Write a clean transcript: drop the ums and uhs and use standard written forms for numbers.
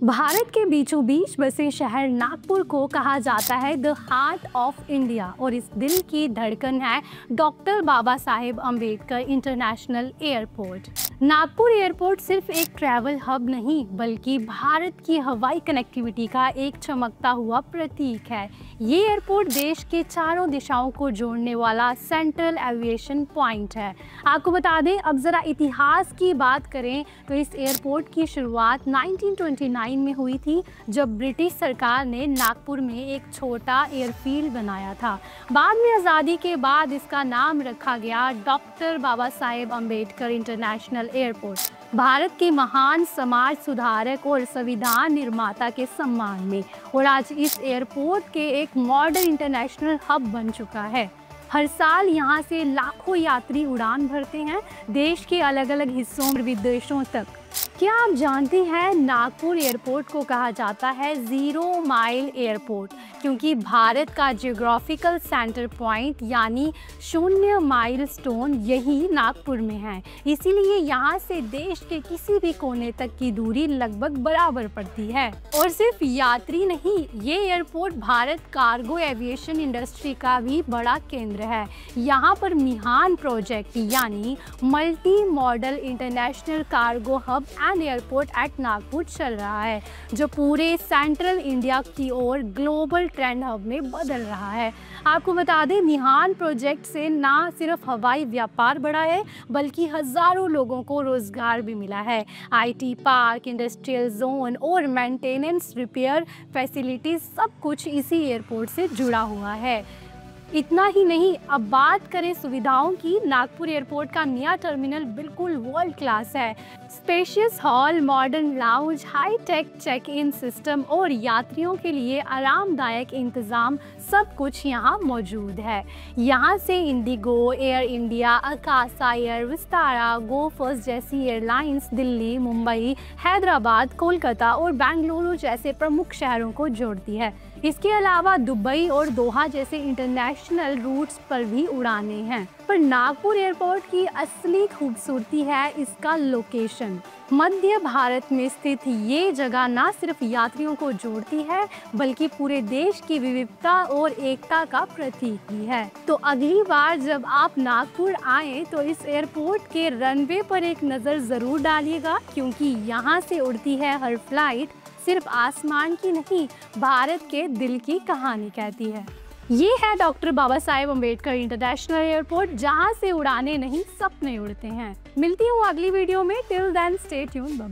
भारत के बीचों बीच बसे शहर नागपुर को कहा जाता है द हार्ट ऑफ इंडिया और इस दिल की धड़कन है doctor Baba Saheb Ambedkar international airport. Nagpur airport सिर्फ एक ट्रैवल हब नहीं बल्कि भारत की हवाई कनेक्टिविटी का एक चमकता हुआ प्रतीक है। ये एयरपोर्ट देश के चारों दिशाओं को जोड़ने वाला सेंट्रल एविएशन पॉइंट है। आपको बता दें, अब ज़रा इतिहास की बात करें तो इस एयरपोर्ट की शुरुआत 1929 में हुई थी, जब ब्रिटिश सरकार ने नागपुर में एक छोटा एयरफील्ड बनाया था। बाद में आज़ादी के बाद इसका नाम रखा गया doctor Baba Saheb Ambedkar international airport, Bharat के महान समाज सुधारक और संविधान निर्माता के सम्मान में। और आज इस एयरपोर्ट के एक मॉडर्न इंटरनेशनल हब बन चुका है। हर साल यहाँ से लाखों यात्री उड़ान भरते हैं, देश के अलग अलग हिस्सों और विदेशों तक। क्या आप जानते हैं, नागपुर एयरपोर्ट को कहा जाता है 0 माइल एयरपोर्ट, क्योंकि भारत का जियोग्राफिकल सेंटर पॉइंट यानी 0 माइल स्टोन यही नागपुर में है। इसीलिए यहाँ से देश के किसी भी कोने तक की दूरी लगभग बराबर पड़ती है। और सिर्फ यात्री नहीं, ये airport Bharat cargo aviation industry का भी बड़ा केंद्र है। यहाँ पर मिहान प्रोजेक्ट यानी multi modal international cargo hub and airport at Nagpur चल रहा है, जो पूरे सेंट्रल इंडिया की ओर ग्लोबल ट्रेंड हब में बदल रहा है। आपको बता दें, मिहान प्रोजेक्ट से ना सिर्फ हवाई व्यापार बढ़ा है बल्कि हज़ारों लोगों को रोजगार भी मिला है। आईटी पार्क, इंडस्ट्रियल जोन और मेंटेनेंस रिपेयर फैसिलिटीज सब कुछ इसी एयरपोर्ट से जुड़ा हुआ है। इतना ही नहीं, अब बात करें सुविधाओं की, नागपुर एयरपोर्ट का नया टर्मिनल बिल्कुल वर्ल्ड क्लास है। Spacious hall, modern lounge, high tech check in system और यात्रियों के लिए आरामदायक इंतज़ाम सब कुछ यहाँ मौजूद है। यहाँ से IndiGo, Air India, Akasa air, Vistara, Go First जैसी एयरलाइंस दिल्ली, मुंबई, हैदराबाद, कोलकाता और बेंगलुरु जैसे प्रमुख शहरों को जोड़ती है। इसके अलावा दुबई और दोहा जैसे इंटरनेशनल रूट्स पर भी उड़ानें हैं। पर नागपुर एयरपोर्ट की असली खूबसूरती है इसका लोकेशन। मध्य भारत में स्थित ये जगह न सिर्फ यात्रियों को जोड़ती है बल्कि पूरे देश की विविधता और एकता का प्रतीक भी है। तो अगली बार जब आप नागपुर आएँ तो इस एयरपोर्ट के रनवे पर एक नज़र ज़रूर डालिएगा, क्योंकि यहाँ से उड़ती है हर फ्लाइट सिर्फ आसमान की नहीं, भारत के दिल की कहानी कहती है। ये है doctor Baba Saheb Ambedkar international airport, जहाँ से उड़ाने नहीं सपने उड़ते हैं। मिलती हूँ अगली वीडियो में। Till then stay tuned, bye bye.